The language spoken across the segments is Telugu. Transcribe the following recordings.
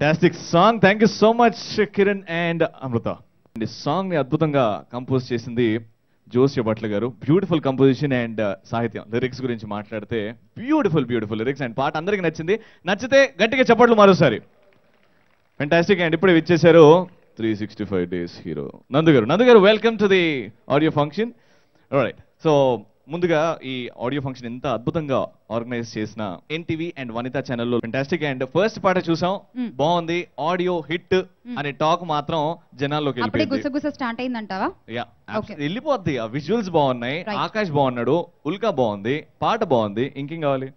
Fantastic song. Thank you so much Kiran and Amrutha. ఈ సాంగ్ ని అద్భుతంగా కంపోజ్ చేసింది Josyabhatla garu. Beautiful composition and సాహిత్యం. లిరిక్స్ గురించి మాట్లాడితే బ్యూటిఫుల్ లిరిక్స్ అండ్ పాట అందరికి నచ్చింది. నచ్చితే గట్టిగా చప్పట్లు మరోసారి. ఫ్యాంటాస్టిక్. అండ్ ఇప్పుడే విచ్చేశారు 365 days హీరో నందు గారు. Welcome to the audio function. Right. So ముందుగా ఈ ఆడియో ఫంక్షన్ ఎంత అద్భుతంగా ఆర్గనైజ్ చేసిన ఎన్టీవీ అండ్ వనితా ఛానల్లో ఫ్యాంటాస్టిక్. అండ్ ఫస్ట్ పాట చూసాం, బాగుంది, ఆడియో హిట్ అనే టాక్ మాత్రం జనాల్లోకి స్టార్ట్ అయిందంటావా? వెళ్ళిపోద్ది. ఆ విజువల్స్ బాగున్నాయి, ఆకాష్ బాగున్నాడు, ఉల్కా బాగుంది, పాట బాగుంది, ఇంకేం కావాలి?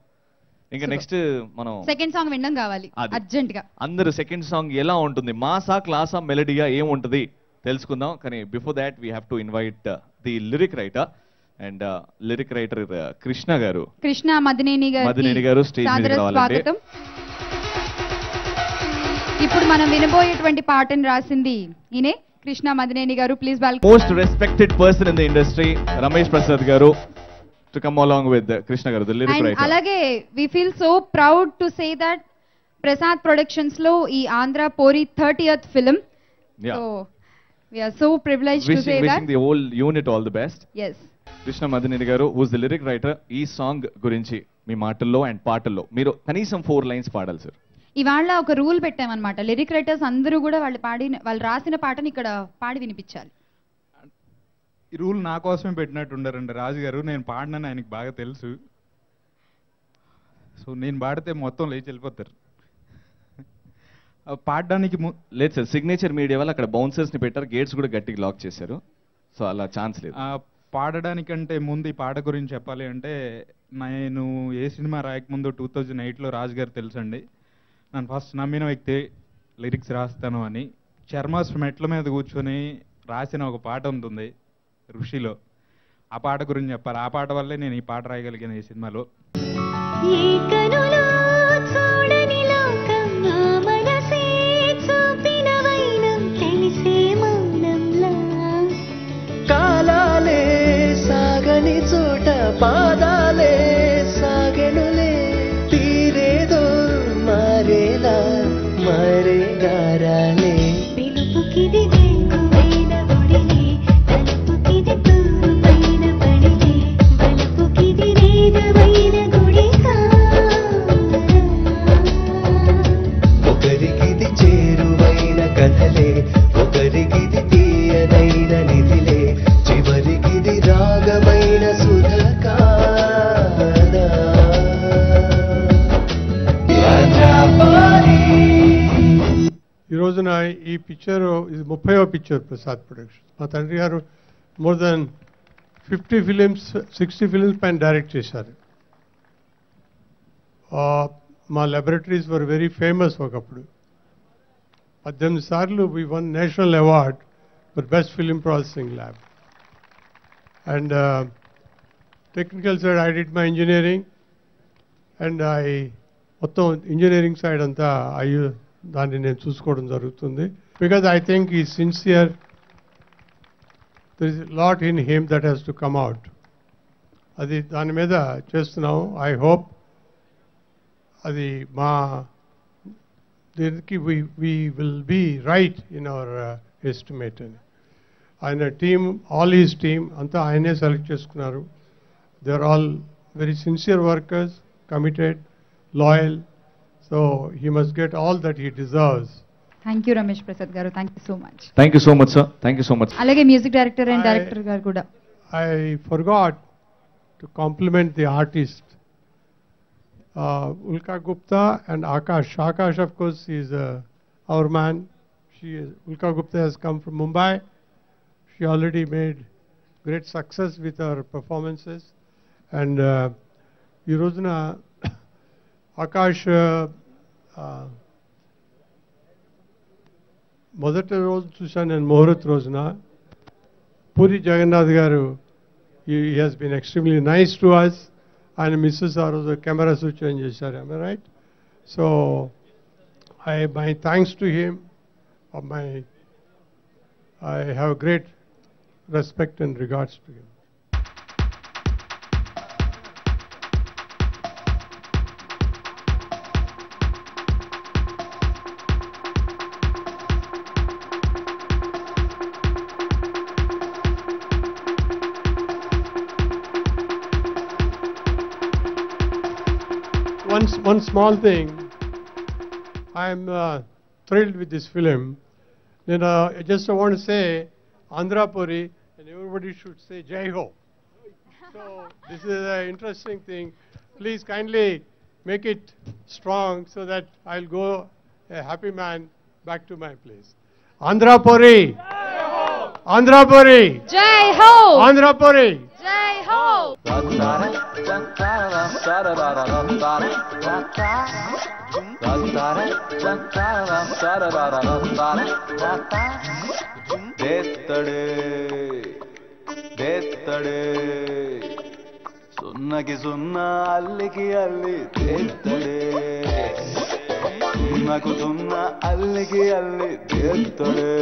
ఇంకా నెక్స్ట్ మనం సెకండ్ సాంగ్ వినడం కావాలి అర్జెంట్ గా. అందరూ సెకండ్ సాంగ్ ఎలా ఉంటుంది, మాసా క్లాసా మెలడీగా ఏముంటుంది తెలుసుకుందాం. కానీ before that we have to invite the lyric writer and lyric writer Krishna Madineni గారు స్టేజ్ మీద రావాలంటే. ఇప్పుడు మనం వినబోయేటువంటి పాటను రాసింది ఈయనే, కృష్ణ మదినేని గారు. Please welcome most respected person in the industry Ramesh Prasad గారు to come along with Krishna garu, the lyric writer. Alage we feel so proud to say that Prasad Productions lo ee Andhra Pori 30th film. So we are so privileged to say that. Wishing the whole unit all the best. Yes. Krishna Madineni garu, who is the lyric writer, ee song gurinchi మీ మాటల్లో అండ్ పాటల్లో మీరు కనీసం 4 lines పాడాలి సార్. ఇవాళ ఒక రూల్ పెట్టామన్నమాట, లిరిక్ రైటర్స్ అందరూ కూడా వాళ్ళు రాసిన పాటని ఇక్కడ పాడి వినిపించాలి. ఈ రూల్ నా కోసమే పెట్టినట్టు ఉండారండి రాజు గారు. నేను పాడినని ఆయనకి బాగా తెలుసు. సో నేను పాడితే మొత్తం లేచి వెళ్ళిపోతారు. పాడడానికి లేదు సార్, సిగ్నేచర్ మీడియా వల్ల అక్కడ బౌన్సర్స్ ని పెట్టారు, గేట్స్ కూడా గట్టిగా లాక్ చేశారు. సో అలా ఛాన్స్ లేదు. పాడడానికంటే ముందు ఈ పాట గురించి చెప్పాలి అంటే, నేను ఏ సినిమా రాయకముందు 2008లో రాజు గారు తెలుసండి. నన్ను ఫస్ట్ నమ్మిన వ్యక్తి లిరిక్స్ రాస్తాను అని. చర్మాస్ మెట్ల మీద కూర్చొని రాసిన ఒక పాట ఉంటుంది ఋషిలో. ఆ పాట గురించి చెప్పాలి. ఆ పాట వల్లే నేను ఈ పాట రాయగలిగాను ఈ సినిమాలో. కాలాలే సాగని చోట పాదాలే సాగెనులే, తీరేదో మారేలా మారే గారాలే. ఈ రోజున ఈ పిక్చర్ ఇది 30వ పిక్చర్ ప్రసాద్ ప్రొడక్షన్. మా తండ్రి గారు మోర్ దాన్ 50 ఫిలిమ్స్ 60 ఫిలిమ్స్ పైన డైరెక్ట్ చేశారు. మా లాబొరేటరీస్ వర్ వెరీ ఫేమస్ ఒకప్పుడు. 18 సార్లు we won national award for best film processing lab. And technical side I did my engineering and మొత్తం ఇంజనీరింగ్ సైడ్ అంతా దాన్ని నేను చూసుకోవడం జరుగుతుంది. బికాజ్ ఐ థింక్ ఈ sincere, there is lot in him that has to come out. అది దాని మీద చేస్తున్నాం. ఐ హోప్ అది మా దీనికి we will be right in our estimate అని. ఆయన టీమ్, ఆల్ ఈజ్ టీమ్ అంతా ఆయనే సెలెక్ట్ చేసుకున్నారు. They are all very sincere workers, committed, loyal, so he must get all that he deserves. Thank you Ramesh Prasad garu, thank you so much. Thank you so much sir, thank you so much. Alage music director and director garu kuda I forgot to compliment the artist Ulka Gupta and Akash of course is our man. Ulka Gupta has come from Mumbai. She already made great success with her performances and ee rojuna Akash మొదటి రోజు చూశాను నేను, ముహూర్త్ రోజున. పూరి జగన్నాథ్ గారు he has been extremely nice to us. ఆయన మిస్సెస్ ఆ రోజు కెమెరా స్విచ్ ఆన్ చేశారు. I right? So my thanks to him. I have great respect and regards to him. one small thing. I'm thrilled with this film. I just want to say Andhra Puri, and everybody should say Jai Ho. So this is an interesting thing. Please kindly make it strong so that I'll go a happy man back to my place. Andhra Puri! Andhra Puri! Jai Ho! Andhra Puri! Jai Ho! సున్నకి సున్న అల్లికి అల్లి తెత్తడే సున్నకు సున్న అల్లికి అల్లి తెత్తడే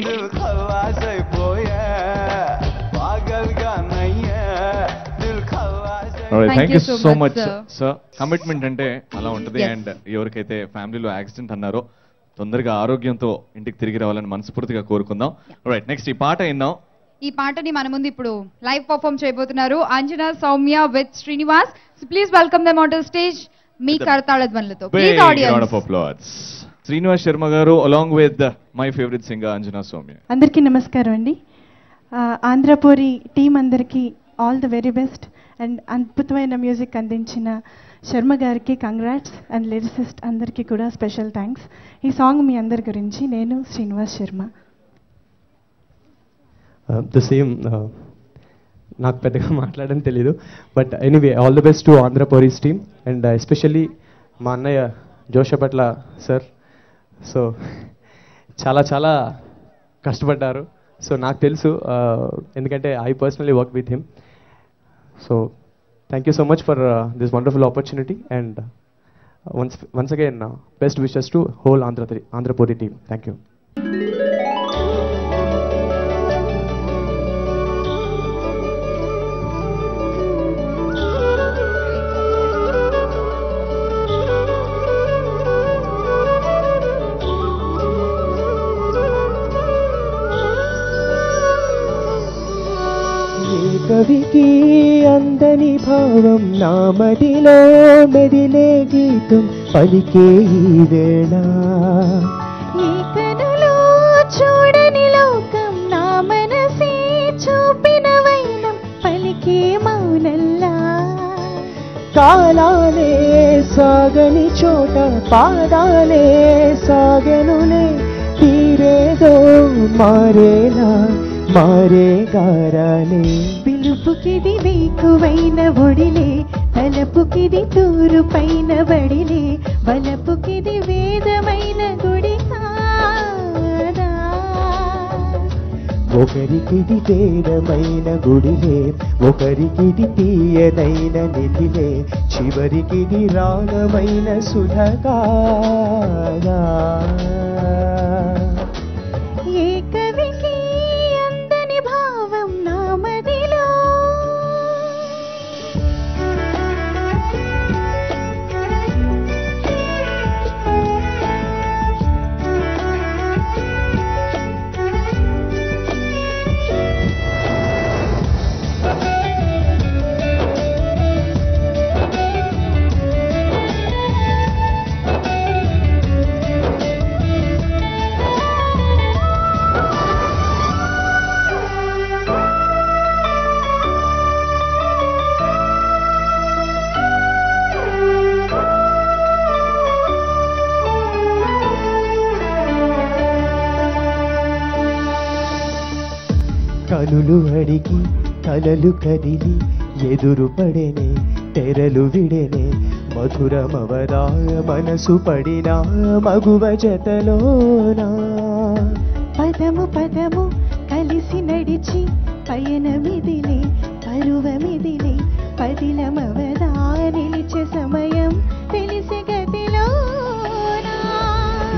దిల్ ఖల్లాస్ అయిపోయా పాగల్గా నయ్యా దిల్ ఖల్లాస్ thank you so much sir. Commitment అంటే అలా ఉంటుంది. అండ్ ఎవరికైతే ఫ్యామిలీలో యాక్సిడెంట్ అన్నారో తొందరగా ఆరోగ్యంతో ఇంటికి తిరిగి రావాలని మనస్ఫూర్తిగా కోరుకుందాం. రైట్, నెక్స్ట్ ఈ పాట విన్నాం. ఈ పాటని మన ముందు ఇప్పుడు లైవ్ పర్ఫార్మ్ చేయబోతున్నారు Anjana Sowmya with Srinivas. Please welcome them on the stage మీ కరతాళ ధ్వనులతో. Please audience. Srinivas Sharma garu along with my favourite singer Anjana Sowmya. అందరికీ నమస్కారం అండి. ఆంధ్రపూరి టీం అందరికీ all the very best. And అద్భుతమైన మ్యూజిక్ అందించిన శర్మ గారికి కంగ్రాట్స్. అండ్ లిరిసిస్ట్ అందరికీ కూడా స్పెషల్ థ్యాంక్స్. ఈ సాంగ్ మీ అందరి గురించి. నేను శ్రీనివాస్ శర్మ. ద సేమ్, నాకు పెద్దగా మాట్లాడని తెలీదు. But anyway, all the best to Andhrapuri's team and especially మా అన్నయ్య జోషపట్ల సార్. సో చాలా చాలా కష్టపడ్డారు. సో నాకు తెలుసు, ఎందుకంటే I personally work with him. So thank you so much for this wonderful opportunity and once again best wishes to whole Andhrapuri team. Thank you. కవికి అందని భావం నామదిలో మెదిలే గీతం పలికే ఈ వేళ. ఈ కనులో చూడని లోకం నా మనసే చూపిన వైనం పలికే మౌనల్లా. కాలాలే సాగని చోట పాదాలే సాగనులే తీరేదో మారేలా మారే గారాలే. పిలుపుకిది వేకువైన ఒడిలే తలపుకిది తూరు పైన బడిలే బలపుకిది వేదమైన గుడి కాదా. ఒకరికిది వేదమైన గుడిలే ఒకరికిది తీయనైన నిధిలే చివరికిది రాగమైన సుధ కాదా. ఏ కవికి అందని భావం నా మదిలో. కనులు అడిగి కలలు కదిలి ఎదురు పడెనే తెరలు విడెనే మధురమవరా మనసు పడిన మగువ జతలోనా. పదము పదము కలిసి నడిచి పయనమిదిలే పరువమిదిలే పదిలమవదా నిలిచే సమయం తెలిసి గతిలోనా.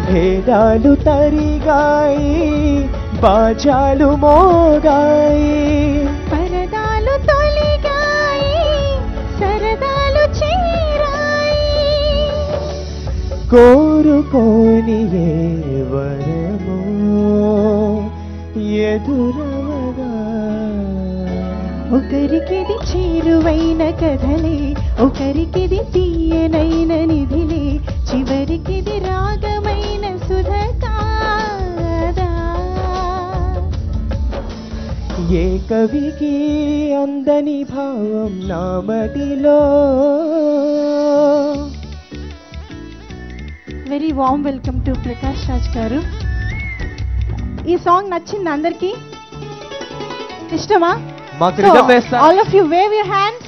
భేదాలు తరిగాయి బాజాలు మోగాయి పరదాలు తొలిగాయి సరదాలు చేరాయి. కోరుకోని ఏ వరమో ఎదురవగా. ఒకరికిది చేరువైన కథలే, ఒకరికిది తీయనైన నిధిలే, చివరికిది రాగమైన సుధ కాదా. ఏ కవికి అందని భావం నామదిలో. Very warm welcome to Prakash Raj garu. ఈ సాంగ్ నచ్చింది అందరికి? ఇష్టమా? All of you wave your hands.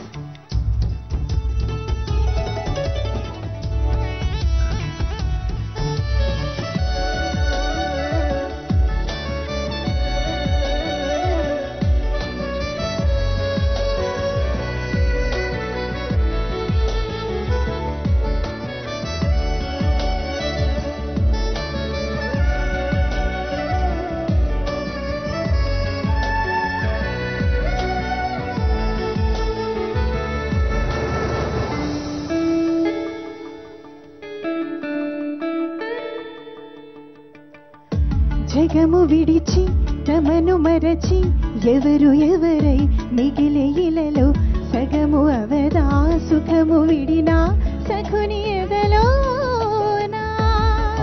జగము విడిచి తమను మరచి ఎవరు ఎవరై మిగిలే ఇలలో, సగము అవదా సుఖము విడినా సఖుని ఎదలోనా.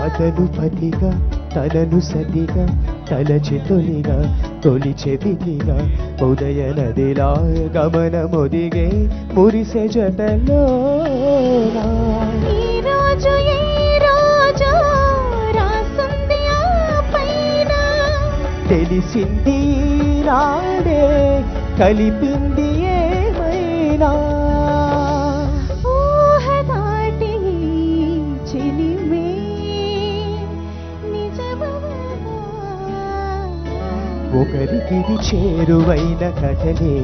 అతను పతిగా తనను సతిగా తలచి తొలిగా తొలిచె విధిగా, ఉదయ నదిలా గమనమొదిగే మురిసె జతలోనా. ఈ రోజు తెలిసింది నాడే కలిపింది ఏమైనా. ఊహ దాటి చెలిమే నిజమవనా. ఒకరికిది చేరువైన కథలే,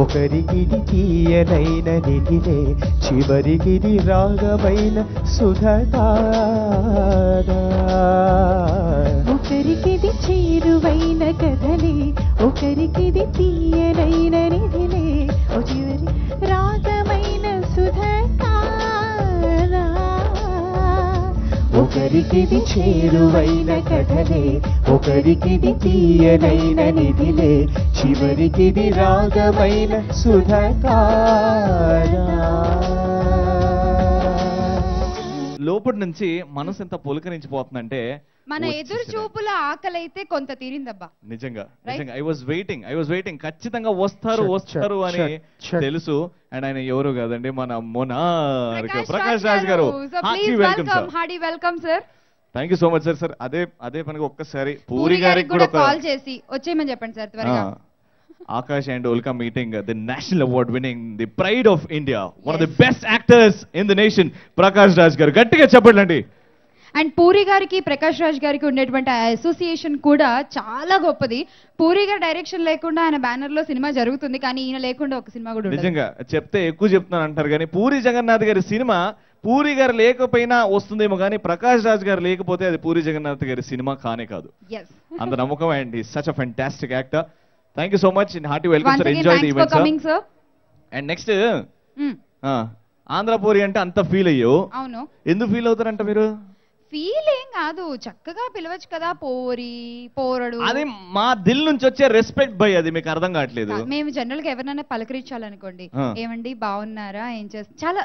ఒకరికిది తీయనైన నిధిలే, చివరికిది రాగమైన సుధ కాదా. ఒకరికిది చేరువైన కథలే, ఒకరికిది తీయనైన నిధిలే, చివరి రాగమైన సుధ కాదా. ఒకరికిది చేరువైన కథలే, ఒకరికిది తీయనైన నిధిలే, చివరికిది రాగమైన సుధ కాదా. లోపటి నుంచి మనసు ఎంత పులకరించిపోతుందంటే మన ఎదురు చూపుల ఆకలి అయితే కొంత తీరిందబ్బా. నిజంగా నిజంగా ఐ వాజ్ వెయిటింగ్ ఖచ్చితంగా వస్తారు అని తెలుసు. అండ్ ఆయన ఎవరు కాదండి, మన మొనార్క్ ప్రకాష్ రాజ్ గారు. Hardy welcome sir. Thank you so much sir. అదే పనికి ఒక్కసారి పూరి గారికి కూడా కాల్ చేసి వచ్చేయమని చెప్పండి సార్ త్వరగా. Akash and Ulka meeting the national award winning the pride of India, one of the best actors in the nation, Prakash Raj garu. గట్టిగా చెప్పండి. అండ్ పూరి గారికి ప్రకాష్ రాజ్ గారికి ఉండేటువంటి అసోసియేషన్ కూడా చాలా గొప్పది. పూరి గారి డైరెక్షన్ లేకుండా ఆయన బ్యానర్ లో సినిమా జరుగుతుంది, కానీ ఈయన లేకుండా ఒక సినిమా కూడా నిజంగా చెప్తే ఎక్కువ చెప్తున్నాను అంటారు, కానీ పూరి జగన్నాథ్ గారి సినిమా పూరి గారు లేకపోయినా వస్తుందేమో, కానీ ప్రకాష్ రాజ్ గారు లేకపోతే అది పూరి జగన్నాథ్ గారి సినిమా కానే కాదు. అంత నమ్మకం. అండ్ ఈ such a fantastic actor. Thank you so much. Hearty welcome sir. Enjoy the event sir. And next Andhra puri అంటే అంత ఫీల్ అయ్యో. అవును, ఎందుకు ఫీల్ అవుతారంట మీరు? ఫీల్ ఏం కాదు, చక్కగా పిలవచ్చు కదా పోరడు. అది మా దిల్ నుంచి వచ్చే రెస్పెక్ట్ బై, అది మీకు అర్థం కావట్లేదు. మేము జనరల్ గా ఎవరినైనా పలకరించాలనుకోండి, ఏమండి బాగున్నారా, ఏం చేస్తా, చాలా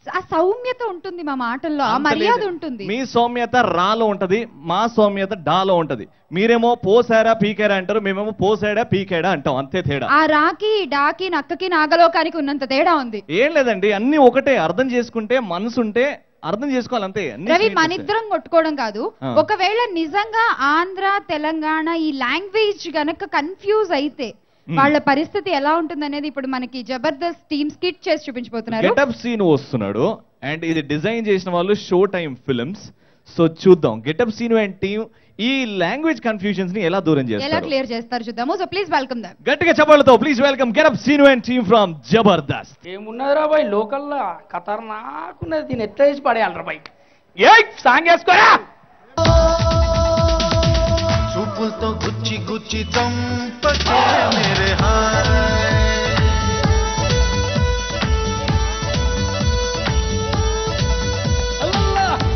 ఆ సౌమ్యత ఉంటుంది మా మాటల్లో, ఆ మర్యాద ఉంటుంది. మీ సౌమ్యత రాలో ఉంటది, మా సౌమ్యత డాలో ఉంటది. మీరేమో పోసారా పీకారా అంటారు, మేమేమో పోసాడా పీకాడా అంటాం, అంతే తేడా. ఆ రాకి డాకి నక్కకి నాగలోకానికి ఉన్నంత తేడా ఉంది. ఏం లేదండి, అన్ని ఒకటే. అర్థం చేసుకుంటే మనసుంటే అర్థం చేసుకోవాలి, అంతే. రవి, మన ఇద్దరం కొట్టుకోవడం కాదు. ఒకవేళ నిజంగా ఆంధ్ర తెలంగాణ ఈ లాంగ్వేజ్ గనక కన్ఫ్యూజ్ అయితే వాళ్ళ పరిస్థితి ఎలా ఉంటుంది అనేది ఇప్పుడు మనకి జబర్దస్త్ టీమ్ స్కిట్ చేసి చూపించబోతున్నారు. గెటప్ సీన్ వస్తున్నాడు, అండ్ ఇది డిజైన్ చేసిన వాళ్ళు షో టైమ్ ఫిల్మ్స్. సో చూద్దాం గెటప్ సీన్ అండ్ టీమ్ ఈ లాంగ్వేజ్ కన్ఫ్యూజన్స్ ని ఎలా దూరం చేస్తారు, ఎలా క్లియర్ చేస్తారు చూద్దాము. So please welcome them. గట్టిగా చెప్పాలతో please welcome getup Seenu and team from Jabardasth. ఏమున్నదిరా బాయ్, లోకల్లా ఖతర్నాకున్నది, దీన్ని ఎట్లా వేసి పడేయాలరా బాయ్. ఏ సాంగ్ వేసుకోరా. చూపులతో గుచ్చి గుచ్చి చంపకే మేరే హాయ్,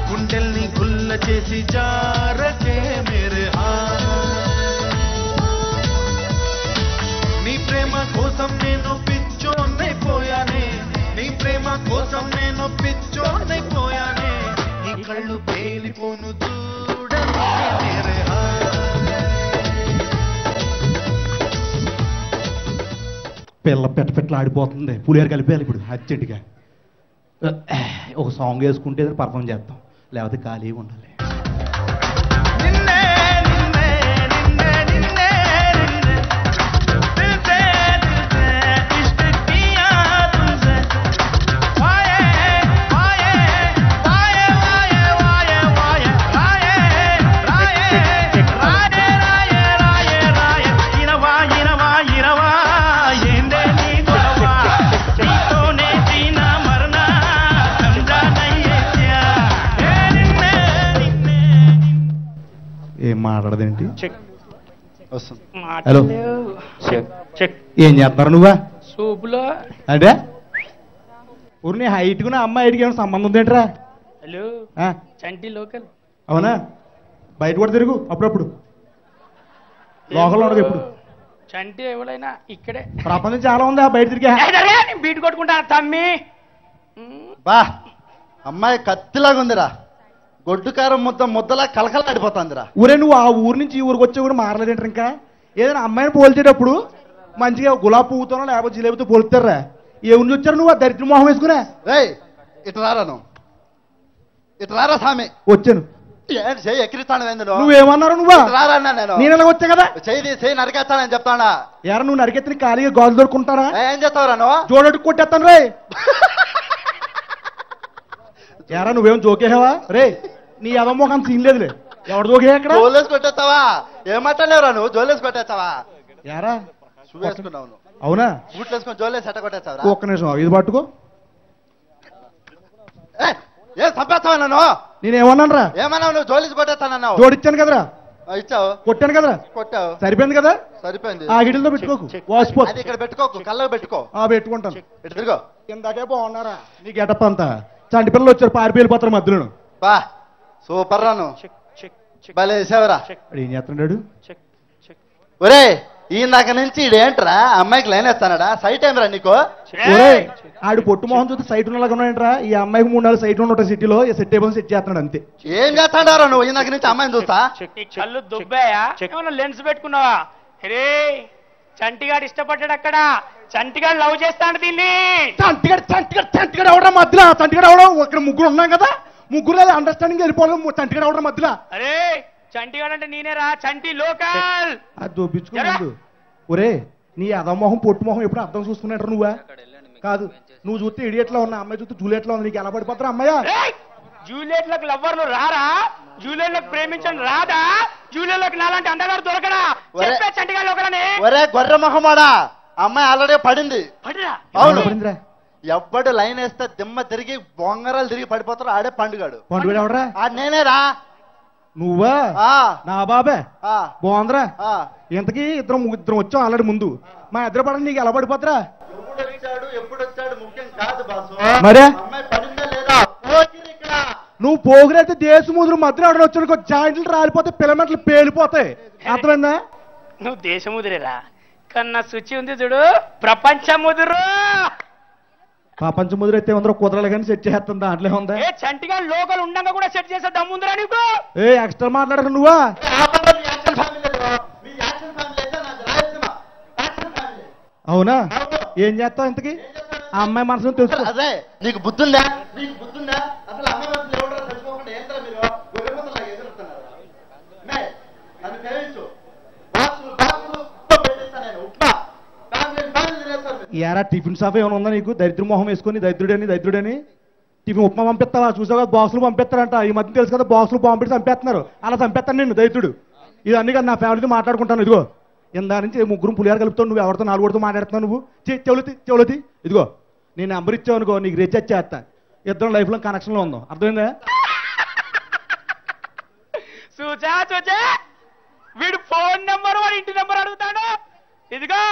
గుండెల్ని గుల్ల చేసి జారకే మేరే హాయ్, నీ ప్రేమ కోసం నేను పిల్ల పెట్టలు ఆడిపోతుంది, పులిహోర కలిపేయాలి ఇప్పుడు అర్జెంటుగా. ఒక సాంగ్ వేసుకుంటే పర్ఫామ్ చేస్తాం, లేకపోతే ఖాళీగా ఉండాలి. ఏం మాట్లాడదేంటి? హలో, ఏం చేస్తున్నారు నువ్వా? సూపులో అంటే ఊరిని హైట్కు నా అమ్మాయి హైట్కి ఏమైనా సంబంధం ఉందేంట్రా? హలో చంటి లోకల్. అవునా? బయట కూడా తిరుగు అప్పుడప్పుడు, లోకల్లో ఉండదు ఎప్పుడు. చంటి ఎవరైనా ఇక్కడే ప్రపంచం చాలా ఉందా బయట తిరిగా? బీట్ కొట్టుకుంటా తమ్మి. బా అమ్మాయి కత్తిలాగా ఉందిరా, గొడ్డు కారం ముద్దలా కలకలాడిపోతుందిరా. ఊరే నువ్వు ఆ ఊరు నుంచి ఈ ఊరికి వచ్చే కూడా మారలేదేంటారు. ఇంకా ఏదైనా అమ్మాయిని పోల్చేటప్పుడు మంచిగా గులాబీ పువ్వుతోనో లేకపోతే జిలేబితో పోలుతారా? ఏ ఊరి నుంచి వచ్చారు నువ్వు ఆ దరిద్ర మొహం వేసుకునే? ఇటు రారా, ఇటు రారా సామి. వచ్చాను. చెయ్యి ఎక్కిరిస్తాను. నువ్వేమన్నారు? నువ్వా రారా? నేను ఎలా వచ్చా కదా, చెయ్యి నరికేస్తానని చెప్తానా? ఎరా నువ్వు నరికెత్తిన ఖాళీగా గాజు దొరుకుంటారా? ఏం చేస్తావురా నువ్వు? జోడట్టు కొట్టేస్తాను రే. ఎరా నువ్వేం జోకేసావా రే? నీ అవమోహం సీన్ లేదులే. ఎవడు జోకే అక్కడ? జోలేసి కొట్టేస్తావా? ఏమంటలేవురా నువ్వు? జోలేసి కొట్టేస్తావా? యారా షూ వేసుకున్నావు? అవునా? బూట్లు వేసుకొని జోలేసి ఎట్ట కొట్టేస్తావా? ఒక్క నిమిషం ఇది పట్టుకో. ఏం చంపేస్తావా నన్ను? నేనేమన్నాను రా? ఏమన్నావు నువ్వు? జోలేసి కొట్టేస్తానన్నావు. జోడిచ్చాను కదరా? ఇచ్చావు. కొట్టాను కదరా? కొట్టావు. సరిపోయింది కదా? సరిపోయింది. ఆ గిడిలో పెట్టుకోకు, వాసిపో. అది ఇక్కడ పెట్టుకోకు, కళ్ళకు పెట్టుకో. పెట్టుకుంటాను. ఇటు తిరుగు. ఇందాకే బాగున్నారా నీ గెటప్ అంతా? చంటి పిల్లలు వచ్చారు, పారిపోయిపోతారు మధ్యలో. బా సూపర్ రాను, భలే వేసావురా. ఏం చేస్తున్నాడు? ఒరే ఈయనక నుంచి ఇడేంట్రా అమ్మాయికి లైన్ వేస్తానడా? సైట్ ఏమిరా నీకు? ఆడు పొట్టు మొహం చూస్తే సైట్ ఉన్నలాగా ఉన్నాయంట్రా. ఈ అమ్మాయికి 3-4 సైట్లు ఉంటాయి సిటీలో, సెట్ అయిపోయి సెట్ చేస్తున్నాడు అంతే. ఏం చేస్తాడారా నువ్వు? ఈయనక నుంచి అమ్మాయిని చూస్తా. కళ్ళు దుబ్బాయా? ఏమన్నా లెన్స్ పెట్టుకున్నావా? రే చంటిగాడు ఇష్టపడ్డాడు అక్కడ. చంటిగాడు లవ్ చేస్తాడు దీన్ని. చంటిగాడు అవడం మధ్యలో, చంటిగాడు అవడం ఇక్కడ ముగ్గురు ఉన్నాం కదా, ముగ్గురు అండర్స్టాండింగ్ వెళ్ళిపోవడం. చంటిగాడు అవడం మధ్యలో. అరే చంటిగాడు అంటే నేనేరా, చంటి లోకల్. అది దొబ్బించుకోలేదు. ఒరే నీ అదమోహం పొట్టు మొహం ఎప్పుడు అర్థం చూసుకున్నాడు నువ్వా? కాదు, నువ్వు చూస్తే ఇడియట్లో ఉన్న అమ్మాయి చూస్తే జూలియట్లో ఉంది. నీకు ఎలా పడిపోతారా అమ్మాయి? జూలియట్లకు లవ్వర్లు రారా? జూలియట్లకు ప్రేమించండి రాదా? జూలియట్లకు నాలాంటి అందగారు దొరకడా? చెప్పే చంటిగాడు లోకలని. ఒరే గొర్రె మొహమాడా, అమ్మాయి ఆల్రెడీ పడింది. అవును, ఎవ్వడు లైన్ వేస్తే దిమ్మ తిరిగి బొంగరాలు తిరిగి పడిపోతారు. ఆడే పండుగాడు. పండుగ ఎవడరా? నేనేరా. నువ్వా? నా బాబే బాగుందిరా. ఇంతకీ ఇద్దరం వచ్చాం ఆల్రెడీ ముందు. మా ఇద్దరు పడండి, నీకు ఎలా పడిపోతారా? ఎప్పుడు వచ్చాడు ముఖ్యం కాదు బాసు. మరే అమ్మాయి పడిందా లేదా? నువ్వు పోగురైతే దేశముద్రు మధ్య ఆడ వచ్చాడు, జాయింట్లు రాలిపోతే పిల్లమెంట్లు పేలిపోతాయి. అర్థమైందా? నువ్వు దేశముదిరేరా, కన్నా శుచి ఉంది చూడు ప్రపంచముదురు. ప్రపంచముదురు అయితే ఉందరో కుదరలే కానీ సెట్ చేస్తాం, దాంట్లో ఉందా? చంటిగా లోకల్ ఉండగా కూడా సెట్ చేసే దమ్ముందిరా నీకు. ఎక్స్ట్రా మాట్లాడక నువ్వా? అవునా? ఏం చేస్తావు ఇంతకి? ఆ అమ్మాయి మనసులో తెలుసు. అదే నీకు బుద్ధుందా? నీకు బుద్ధుందా? అసలు అమ్మాయి మనసులో ఎవడో తెలుసుకోకుండా ఏంటో మీరు గొర్రెపోతలాగా ఎదురుతున్నారు. నన్ను ప్రేమించు. యారా టిఫిన్ షాప్ ఏమైనా ఉందా నీకు? దరిద్ర మొహం వేసుకొని దరిద్రుడని టిఫిన్ ఉప్మా పంపిస్తావా? చూసావు కదా బాక్సులు పంపిస్తారంట. ఈ మధ్య తెలుసు కదా బాక్సులు పంపిణీ చంపేస్తున్నారు. అలా చంపేస్తాను నేను దరిద్రుడు. ఇది అన్ని కదా నా ఫ్యామిలీతో మాట్లాడుకుంటాను. ఇదిగో ఇందా నుంచి ముగ్గురు పులిహార కలుపుతావు. నువ్వు ఎవరితో 4 మాట్లాడుతున్నావు నువ్వు? చెవులతి ఇదిగో నేను నెంబర్ ఇచ్చావు అనుకో, నీకు రీఛార్జ్ చేస్తా. ఇద్దరం లైఫ్లో కనెక్షన్లో ఉందాం. అర్థమైందా? చూచా వీడు ఫోన్ నెంబర్ వాడి ఇంటి నెంబర్ అడుగుతాడు. ఇదిగో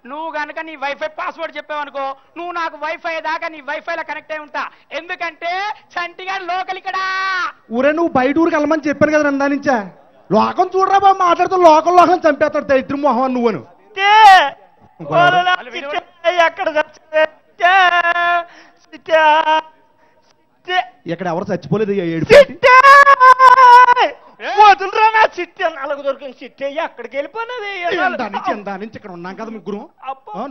నువ్వు కనుక నీ వైఫై పాస్వర్డ్ చెప్పావనుకో, నువ్వు నాకు వైఫై దాకా నీ వైఫైలో కనెక్ట్ అయి ఉంటా. ఎందుకంటే చంటిగాడు లోకల్ ఇక్కడ. ఊరే నువ్వు బయట ఊరికి వెళ్ళమని చెప్పాను కదా రెండా నుంచా. లోకం చూడరా బాబు, మాట్లాడుతూ లోకం చంపేస్తాడు దరిద్ర మొహం నువ్వును. ఎక్కడ ఎవరు చచ్చిపోలేదు. వదులురా నా చిట్టి నాలుగు దొరికింది చిట్టి ఎక్కడికి వెళ్ళిపోయినది నుంచి ఇక్కడ ఉన్నాం కదా ముగ్గురు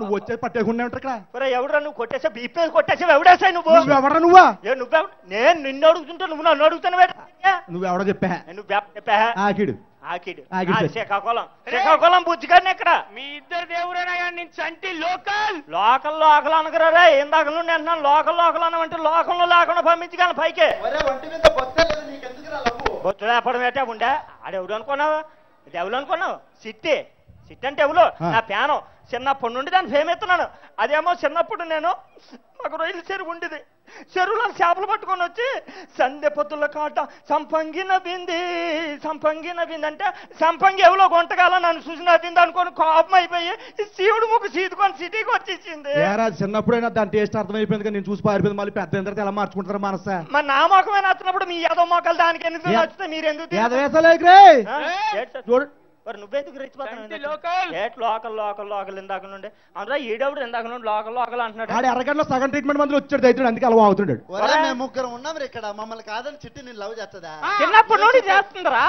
నువ్వు వచ్చేది పట్టేకుండా ఉంటారు ఇక్కడ. ఎవడరా నువ్వు కొట్టేసా బీపీ కొట్టేసావు ఎవడేసాయి నువ్వు ఎవడరా నువ్వా? నువ్వెవడు నేను నిన్ను అడుగుతుంటా నువ్వు నన్ను అడుగుతాను నువ్వెవడో చెప్పా నువ్వు చెప్పా ఆకిడు శ్రీకాకుళం బుజ్జిగాడిని ఎక్కడ మీ ఇద్దరు దేవుడైనా నేను చంటి లోకల్ లోకల్ లోకల్ అనగరా ఇందాక నుండి అంటున్నాను లోకల్ లోకల్ అన్నమంటే లోకంలో లేకుండా పంపించగలను పైకే బొత్తు లేపడం ఏంటా ఉండే ఆడెవడు అనుకున్నావు ఇది ఎవరు అనుకున్నావు సిట్టి సిట్టి అంటే ఎవరు నా ప్యానం చిన్నప్పటి నుండి దాన్ని ఫేమ్ ఎత్తున్నాను అదేమో చిన్నప్పుడు నేను మాకు రొయ్యల చెరువు ఉండేది చెరువులో చేపలు పట్టుకొని వచ్చి సందె పొత్తుల కాట సంపంగి నవ్వింది అంటే సంపంగి ఎవరో గుంటకాల నన్ను చూసి నవ్వింది అనుకొని కోపం అయిపోయి శివుడు ముక్కు సీదుకొని సిటీకి వచ్చేసింది. చిన్నప్పుడైనా దాని టేస్ట్ అర్థమైపోయింది కానీ నేను చూసి పారిపోయింది మళ్ళీ పెద్ద ఎంత ఎలా మార్చుకుంటారు మనసా మరి నా మొఖమే నచ్చినప్పుడు మీ ఏదో మొక్కలు దానికి ఎందుకు నచ్చితే మీరు ఎందుకు చూడు మరి నువ్వెందుకు రెచ్చిపోతున్నావు లోకల్ లోకల్ లోకల్ ఇందాక నుండి అందులో ఈడవుడు ఇందాక నుండి లోకల్ లోకల్ అంటున్నాడు అరగంటలో సగం ట్రీట్మెంట్ మందులు వచ్చాడు దైతుడు అందుకే అలా అవుతున్నాడు. మేము ముగ్గురు ఉన్నాం ఇక్కడ మమ్మల్ని కాదని చిట్టి నేను లవ్ చేస్తుందా చిన్నప్పటి నుండి చేస్తుందిరా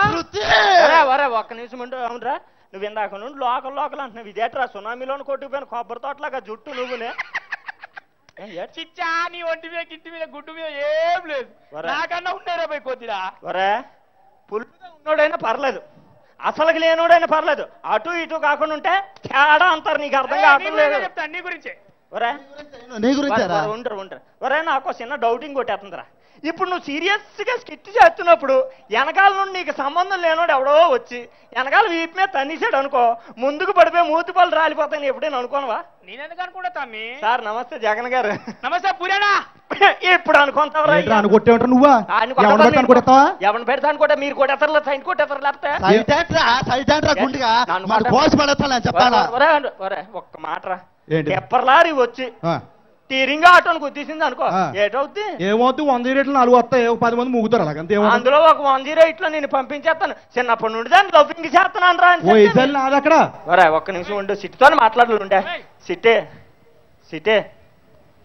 వరే ఒక్క నిమిషం ఉండు అవునరా నువ్వు ఇందాక నుండి లోకల్ లోకల్ అంటున్నావు ఇదేట్రా సునామీలోని కొట్టుకుపోయిన కొబ్బరి తోటలాగా జుట్టు నువ్వునే చిచ్చా నీ ఒంటి మీద గిట్టి మీద గుడ్డు మీద ఏం లేదు నాకన్నా ఉన్నారా పోయి కొద్దిరా వరే పుల్లుగా ఉన్నోడైనా పర్లేదు అసలుకి లేనోడైనా పర్లేదు అటు ఇటు కాకుండా ఉంటే తేడా అంటారు నీకు అర్థం కావట్లేదు చెప్తాను నీ గురించి ఉండరు వరే నాకు చిన్న డౌటింగ్ కొట్టేస్తుందిరా ఇప్పుడు నువ్వు సీరియస్ గా స్కిట్ చేస్తున్నప్పుడు వెనకాల నుండి నీకు సంబంధం లేనోడు ఎవడో వచ్చి వెనకాల వీపు మీద తన్నేసాడు అనుకో ముందుకు పడిపోయి మూతిపాలు రాలిపోతాయి ఎప్పుడైనా అనుకోనవా నేనెందుకు అనుకుంటా తమ్మి సార్ నమస్తే జగన్ గారు నమస్తే పురేనా ఇప్పుడు అనుకుంటావరా నువ్వా ఎవరిని పెడతా అనుకుంటా మీరు కొట్టేస్తారు సైన్ కొట్టేస్తారు లేకపోతే ఒక్క మాటరా ఎప్పర్లారి వచ్చి తీరింగా ఆటోని గుద్దేసింది అనుకో ఏటవుద్ది ఏమవుద్ది 108 4 వస్తాయి 10 మంది ముగుతారు అలాగంతే అందులో ఒక 108 లో నేను పంపించేస్తాను చిన్నప్పటి నుండి దాన్ని లవ్వింగ్ చేస్తున్నాను రా అక్కడ ఒక్క నిమిషం ఉండు సిట్టితో మాట్లాడలుండే సిట్టే సిట్టే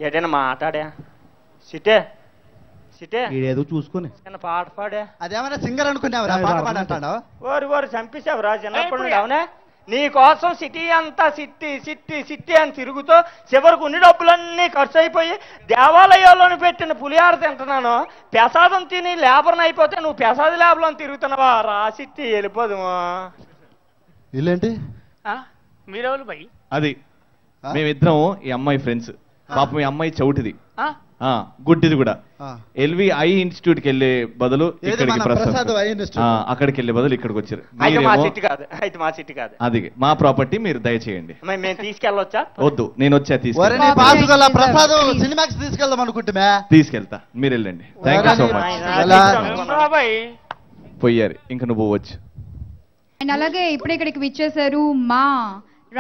ఏదైనా మాట్లాడా సిట్టే సిట్టే ఏదో చూసుకుని చిన్న పాట పాడా అదేమన్నా సింగర్ అనుకున్నావురా పాట పాడంటాడు వారు చంపేసావురా చిన్నప్పటి నుండి అవునా నీ కోసం సిటీ అంతా సిట్టి సిట్టి సిట్టి అని తిరుగుతూ చివరికి ఉన్ని డబ్బులన్నీ ఖర్చు అయిపోయి దేవాలయాల్లోని పెట్టిన పులిహార తింటున్నాను ప్రసాదం తిని లేబర్ని అయిపోతే నువ్వు ప్రసాద లేబర్లో తిరుగుతున్నావా రా సిట్టి వెళ్ళిపోదు ఇల్లేంటి మీరెవరు భయ్ అది మేమిద్దరం ఈ అమ్మాయి ఫ్రెండ్స్ పాపం ఈ అమ్మాయి చౌటిది గుడ్డిది కూడా ఎల్వి ఐ ఇన్స్టిట్యూట్ కి వెళ్ళే బదులు ఇక్కడికి అక్కడికి వెళ్ళే బదులు ఇక్కడికి వచ్చారు అది మా ప్రాపర్టీ మీరు దయచేయండి మేము తీసుకెళ్ళొచ్చా వద్దు నేను వచ్చా తీసుకెళ్దాం అనుకుంటున్నా తీసుకెళ్తా మీరు వెళ్ళండి థ్యాంక్ యూ సో మచ్ పోయారు ఇంకా నువ్వు పోవచ్చు. అండ్ అలాగే ఇప్పుడు ఇక్కడికి విచ్చేశారు మా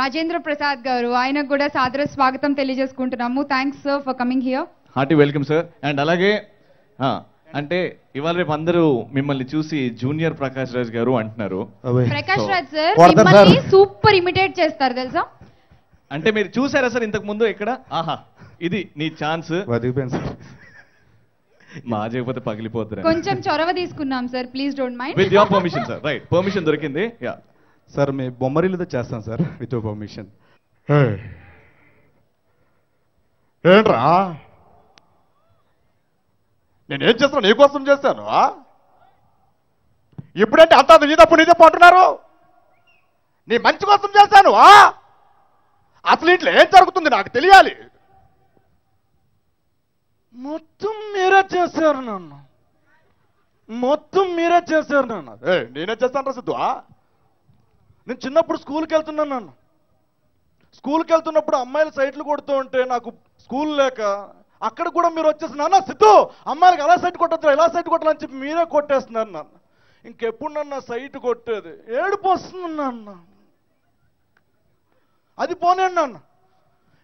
రాజేంద్ర ప్రసాద్ గారు ఆయనకు కూడా సాదర స్వాగతం తెలియజేసుకుంటున్నాము. Thanks sir for coming here. Hearty welcome sir. And అలాగే అంటే ఇవాళ రేపు అందరూ మిమ్మల్ని చూసి జూనియర్ ప్రకాష్ రాజ్ గారు అంటున్నారు. ప్రకాష్ రాజ్ సార్ మిమ్మల్ని సూపర్ ఇమిటేట్ చేస్తారు తెలుసా. అంటే మీరు చూసారా సార్ ఇంతకు ముందు ఇక్కడ? ఆహా ఇది నీ ఛాన్స్. మాజకపోతే పగిలిపోతారు. కొంచెం చొరవ తీసుకున్నాం sir, please don't mind. With your permission sir. Right, permission దొరికింది. యా సార్ మీ బొమ్మరిల్లుతో చేస్తాను సార్ విత్ యువర్ పర్మిషన్. ఏంట్రా నేనేం చేస్తాను? నీకోసం చేస్తాను. ఇప్పుడంటే అంతా నీ తప్పు నీ తప్పు అంటున్నారు. నీ మంచి కోసం చేస్తాను. అసలు ఇంట్లో ఏం జరుగుతుంది నాకు తెలియాలి. మొత్తం మీరే చేశారు నన్ను, మొత్తం మీరే చేశారు నన్ను. నేనే చేస్తాను సిద్ధు. నేను చిన్నప్పుడు స్కూల్కి వెళ్తున్నాను. నన్ను స్కూల్కి వెళ్తున్నప్పుడు అమ్మాయిలు సైట్లు కొడుతూ ఉంటే నాకు స్కూల్ లేక అక్కడ కూడా మీరు వచ్చేసి నాన్న సిద్ధు అమ్మాయిలకి అలా సైట్ కొట్టద్దు ఇలా సైట్ కొట్టాలని చెప్పి మీరే కొట్టేస్తున్నారు నాన్న. ఇంకెప్పుడు నన్ను సైట్ కొట్టేది ఏడుపు వస్తుంది నాన్న. అది పోనేండి నాన్న.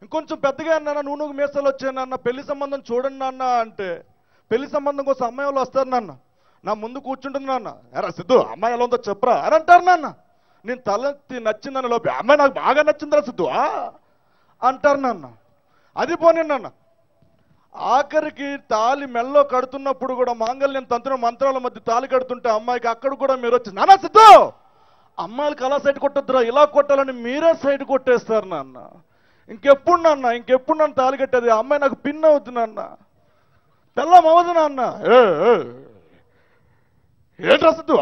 ఇంకొంచెం పెద్దగా నాన్న నువ్వు మీసాలు వచ్చాయి నాన్న, పెళ్లి సంబంధం చూడండి నాన్న అంటే పెళ్లి సంబంధం కోసం అమ్మాయి వాళ్ళు వస్తారు నాన్న. నా ముందు కూర్చుంటుంది నాన్న. ఎరా సిద్ధు అమ్మాయి ఎలా ఉందో చెప్పరా అని అంటారు నాన్న. నేను తలెత్తి నచ్చిందని లోపే అమ్మాయి నాకు బాగా నచ్చిందిరా సిద్ధు అంటారు నాన్న. అది పోనీ నాన్న. ఆఖరికి తాలి మెల్లో కడుతున్నప్పుడు కూడా మాంగళ్యం తంత్రం మంత్రాల మధ్య తాలి కడుతుంటే అమ్మాయికి అక్కడ కూడా మీరు వచ్చి నాన్న సిద్ధు అమ్మాయిలకి అలా సైడ్ కొట్టొద్దురా ఇలా కొట్టాలని మీరే సైడ్ కొట్టేస్తారు నాన్న. ఇంకెప్పుడు నన్ను తాలి కట్టేది అమ్మాయి నాకు పిన్ అవుద్ది నాన్న, పెళ్ళం అవ్వదు నాన్న. ఏంట్రా సిద్ధు